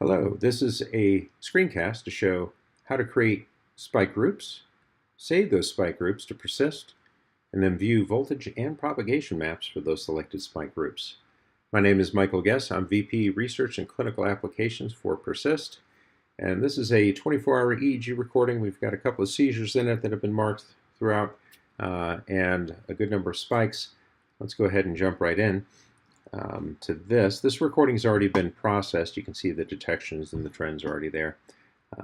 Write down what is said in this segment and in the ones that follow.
Hello, this is a screencast to show how to create spike groups, save those spike groups to persist, and then view voltage and propagation maps for those selected spike groups. My name is Michael Guess. I'm VP Research and Clinical Applications for Persist, and this is a 24-hour EEG recording. We've got a couple of seizures in it that have been marked throughout and a good number of spikes. Let's go ahead and jump right in. To this. This recording's already been processed. You can see the detections and the trends already there.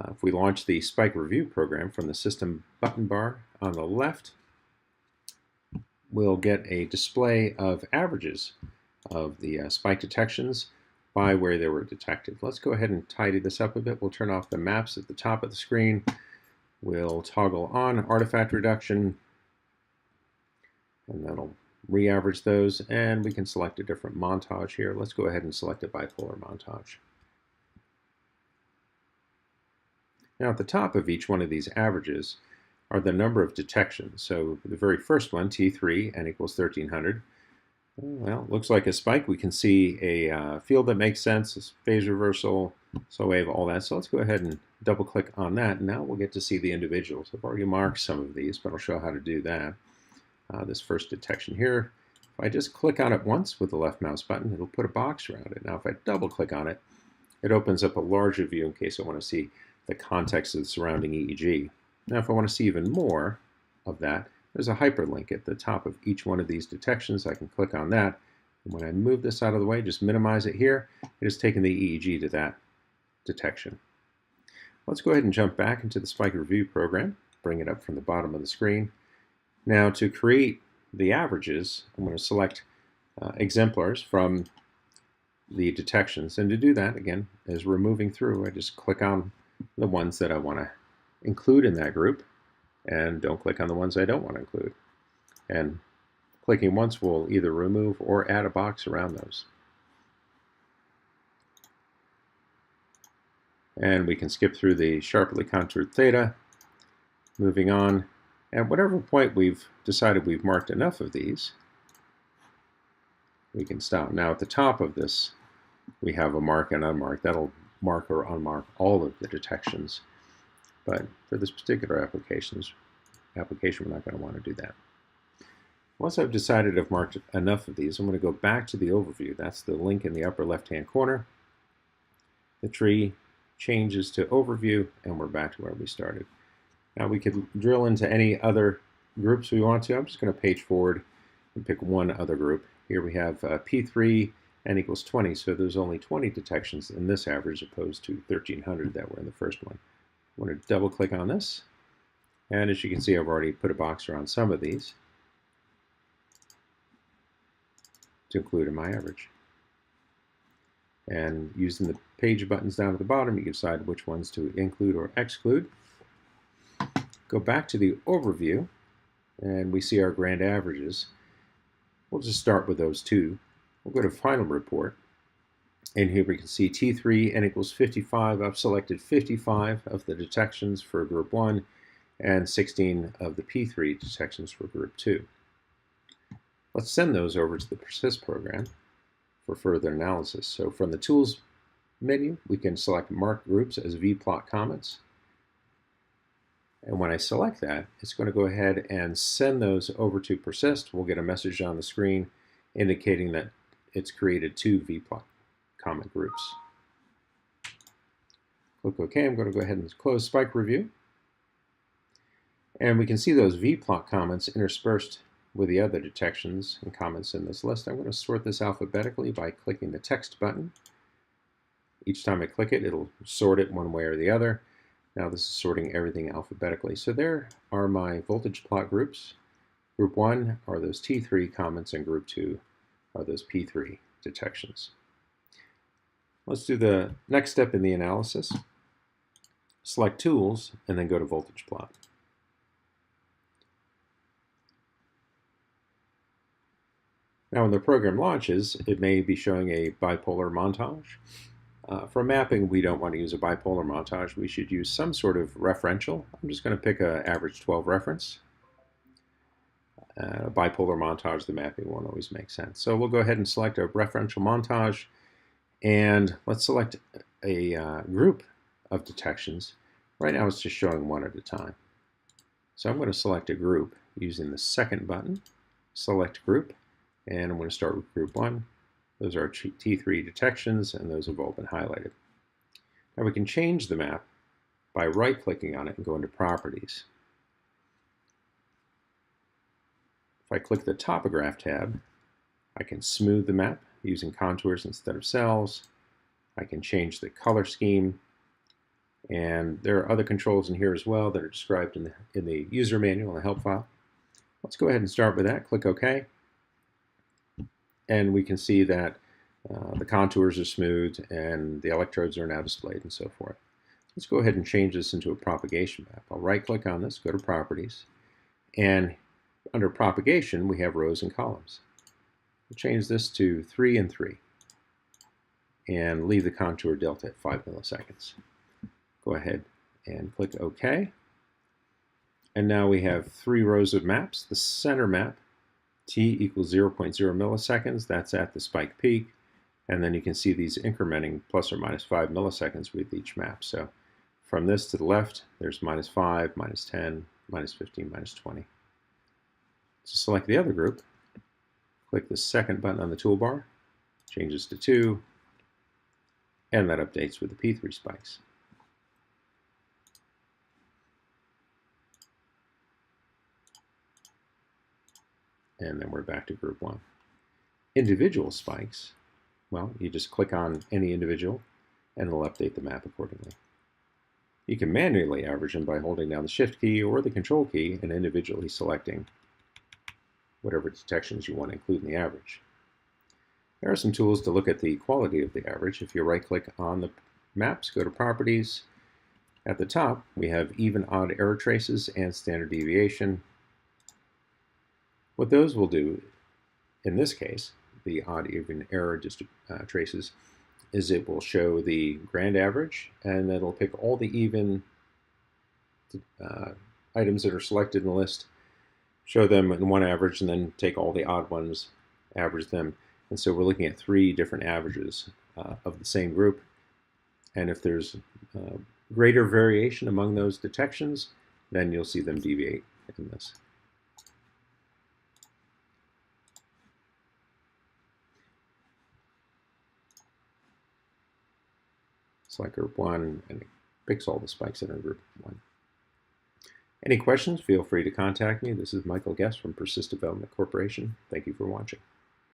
If we launch the spike review program from the system button bar on the left, we'll get a display of averages of the spike detections by where they were detected. Let's go ahead and tidy this up a bit. We'll turn off the maps at the top of the screen. We'll toggle on artifact reduction, and that'll re-average those, and we can select a different montage here. Let's go ahead and select a bipolar montage. Now at the top of each one of these averages are the number of detections. So the very first one, T3, n equals 1300. Well, looks like a spike. We can see a field that makes sense, a phase reversal, slow wave, all that. So let's go ahead and double click on that. And now we'll get to see the individuals. I've already marked some of these, but I'll show how to do that. This first detection here, if I just click on it once with the left mouse button, it'll put a box around it. Now if I double click on it, it opens up a larger view in case I want to see the context of the surrounding EEG. Now if I want to see even more of that, there's a hyperlink at the top of each one of these detections. I can click on that, and when I move this out of the way, just minimize it here, it has taken the EEG to that detection. Let's go ahead and jump back into the spike review program, bring it up from the bottom of the screen. Now to create the averages, I'm going to select exemplars from the detections. And to do that, again, as we're moving through, I just click on the ones that I want to include in that group and don't click on the ones I don't want to include. And clicking once will either remove or add a box around those. And we can skip through the sharply contoured theta, moving on. At whatever point we've decided we've marked enough of these, we can stop. Now at the top of this, we have a mark and unmarked. That'll mark or unmark all of the detections. But for this particular application, we're not going to want to do that. Once I've decided I've marked enough of these, I'm going to go back to the overview. That's the link in the upper left-hand corner. The tree changes to overview, and we're back to where we started. Now we could drill into any other groups we want to. I'm just going to page forward and pick one other group. Here we have P3, n equals 20, so there's only 20 detections in this average opposed to 1,300 that were in the first one. I want to double click on this, and as you can see, I've already put a box around some of these to include in my average. And using the page buttons down at the bottom, you can decide which ones to include or exclude. Go back to the overview, and we see our grand averages. We'll just start with those two. We'll go to Final Report, and here we can see T3, n equals 55. I've selected 55 of the detections for Group 1 and 16 of the P3 detections for Group 2. Let's send those over to the Persist program for further analysis. So from the Tools menu, we can select Mark Groups as vplot comments. And when I select that, it's going to go ahead and send those over to Persist. We'll get a message on the screen indicating that it's created 2 vplot comment groups. Click OK. I'm going to go ahead and close Spike Review. And we can see those vplot comments interspersed with the other detections and comments in this list. I'm going to sort this alphabetically by clicking the text button. Each time I click it, it'll sort it one way or the other. Now this is sorting everything alphabetically. So there are my voltage plot groups. Group 1 are those T3 comments, and Group 2 are those P3 detections. Let's do the next step in the analysis. Select Tools, and then go to Voltage Plot. Now when the program launches, it may be showing a bipolar montage. For mapping, we don't want to use a bipolar montage. We should use some sort of referential. I'm just going to pick an average 12 reference. A bipolar montage, the mapping won't always make sense. So we'll go ahead and select a referential montage, And let's select a group of detections. Right now it's just showing one at a time. So I'm going to select a group using the second button, select group, and I'm going to start with group 1. Those are T3 detections, and those have all been highlighted. Now we can change the map by right-clicking on it and going to Properties. If I click the Topograph tab, I can smooth the map using contours instead of cells. I can change the color scheme, and there are other controls in here as well that are described in the user manual and the help file. Let's go ahead and start with that. Click OK, and we can see that the contours are smoothed and the electrodes are now displayed and so forth. Let's go ahead and change this into a propagation map. I'll right-click on this, go to Properties, and under Propagation we have rows and columns. We'll change this to 3 and 3 and leave the contour delta at 5 milliseconds. Go ahead and click OK. And now we have 3 rows of maps. The center map, t equals 0.0 milliseconds, that's at the spike peak. And then you can see these incrementing plus or minus 5 milliseconds with each map. So from this to the left, there's -5, -10, -15, -20. To select the other group, click the second button on the toolbar, changes to 2, and that updates with the P3 spikes. And then we're back to group 1. Individual spikes, well, you just click on any individual and it'll update the map accordingly. You can manually average them by holding down the Shift key or the Control key and individually selecting whatever detections you want to include in the average. There are some tools to look at the quality of the average. If you right-click on the maps, go to Properties. At the top, we have even odd error traces and standard deviation. What those will do, in this case, the odd even error traces, is it will show the grand average, and it'll pick all the even items that are selected in the list, show them in one average, and then take all the odd ones, average them. And so we're looking at 3 different averages of the same group. And if there's greater variation among those detections, then you'll see them deviate in this. Select group 1, and it picks all the spikes that are in group 1. Any questions, feel free to contact me. This is Michael Guest from Persist Development Corporation. Thank you for watching.